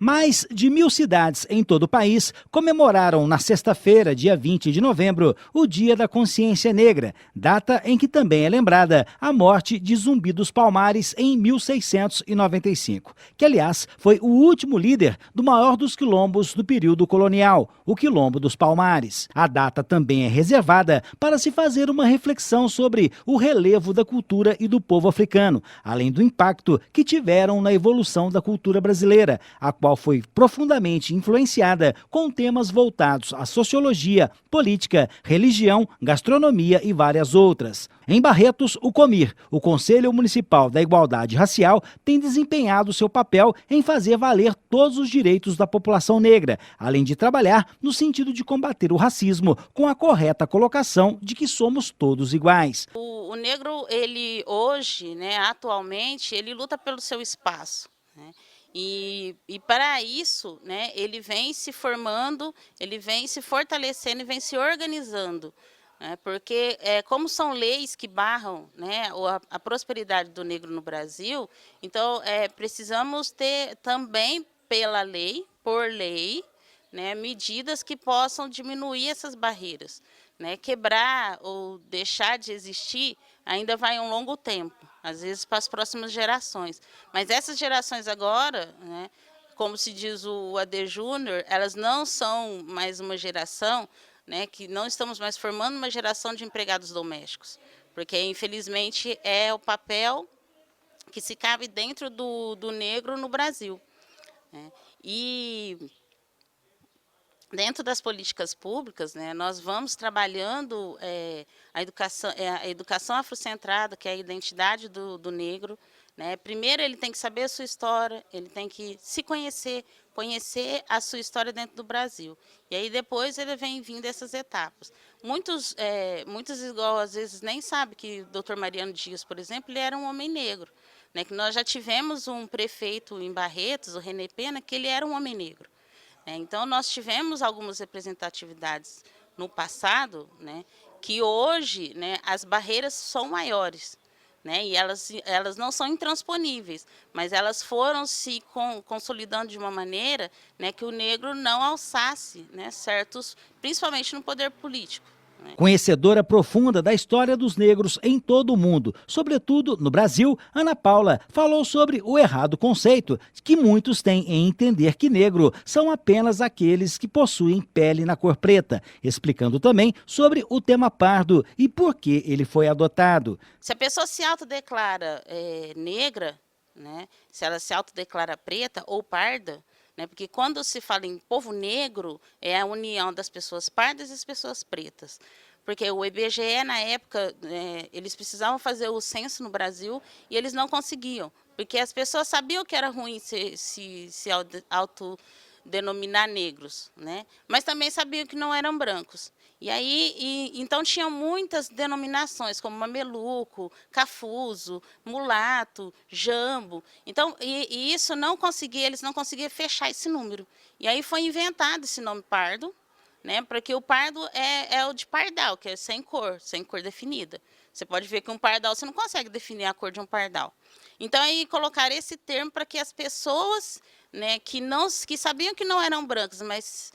Mais de 1.000 cidades em todo o país comemoraram na sexta-feira, dia 20 de novembro, o Dia da Consciência Negra, data em que também é lembrada a morte de Zumbi dos Palmares em 1695, que, aliás, foi o último líder do maior dos quilombos do período colonial, o Quilombo dos Palmares. A data também é reservada para se fazer uma reflexão sobre o relevo da cultura e do povo africano, além do impacto que tiveram na evolução da cultura brasileira, a qual foi profundamente influenciada com temas voltados à sociologia, política, religião, gastronomia e várias outras. Em Barretos, o COMIR, o Conselho Municipal da Igualdade Racial, tem desempenhado seu papel em fazer valer todos os direitos da população negra, além de trabalhar no sentido de combater o racismo com a correta colocação de que somos todos iguais. O negro, ele hoje, atualmente, ele luta pelo seu espaço, E para isso, ele vem se formando, ele vem se fortalecendo e vem se organizando. Porque como são leis que barram a prosperidade do negro no Brasil, então precisamos ter também pela lei, por lei, medidas que possam diminuir essas barreiras. Quebrar ou deixar de existir ainda vai um longo tempo, às vezes para as próximas gerações. Mas essas gerações agora, como se diz o AD Júnior, elas não são mais uma geração, que não estamos mais formando uma geração de empregados domésticos, porque infelizmente é o papel que se cabe dentro do negro no Brasil. E dentro das políticas públicas, nós vamos trabalhando a educação afrocentrada, que é a identidade do negro. Primeiro, ele tem que saber a sua história, ele tem que se conhecer a sua história dentro do Brasil. E aí depois ele vem vindo essas etapas. Muitos igual, às vezes, nem sabem que o Dr. Mariano Dias, por exemplo, ele era um homem negro. Que nós já tivemos um prefeito em Barretos, o René Pena, que ele era um homem negro. Então, nós tivemos algumas representatividades no passado, que hoje as barreiras são maiores, e elas não são intransponíveis, mas elas foram se consolidando de uma maneira que o negro não alçasse certos, principalmente no poder político. Conhecedora profunda da história dos negros em todo o mundo, sobretudo no Brasil, Ana Paula falou sobre o errado conceito que muitos têm em entender que negro são apenas aqueles que possuem pele na cor preta, explicando também sobre o tema pardo e por que ele foi adotado. Se a pessoa se autodeclara negra, se ela se autodeclara preta ou parda, porque quando se fala em povo negro, é a união das pessoas pardas e das pessoas pretas. Porque o IBGE, na época, eles precisavam fazer o censo no Brasil e eles não conseguiam. Porque as pessoas sabiam que era ruim se autodenominar negros, mas também sabiam que não eram brancos. E aí, então tinham muitas denominações, como mameluco, cafuso, mulato, jambo. Então, e isso eles não conseguiam fechar esse número. E aí foi inventado esse nome pardo, porque o pardo é o de pardal, que é sem cor definida. Você pode ver que um pardal, você não consegue definir a cor de um pardal. Então, aí colocaram esse termo para que as pessoas que sabiam que não eram brancas, mas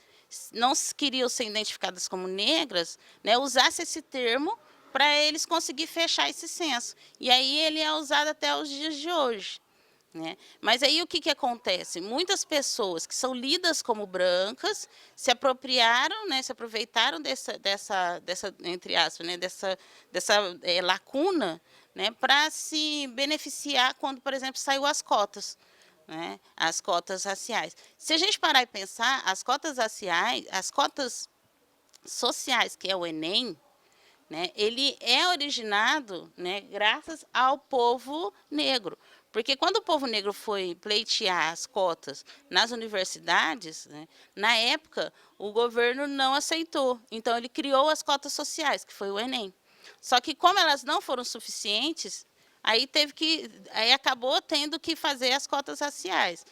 não queriam ser identificadas como negras, usasse esse termo para eles conseguirem fechar esse censo. E aí ele é usado até os dias de hoje. Mas aí o que acontece? Muitas pessoas que são lidas como brancas se apropriaram, se aproveitaram dessa entre aspas, dessa lacuna, para se beneficiar quando, por exemplo, saiu as cotas. As cotas raciais. Se a gente parar e pensar, as cotas raciais, as cotas sociais, que é o Enem, ele é originado graças ao povo negro. Porque quando o povo negro foi pleitear as cotas nas universidades, na época, o governo não aceitou. Então, ele criou as cotas sociais, que foi o Enem. Só que, como elas não foram suficientes, aí acabou tendo que fazer as cotas raciais.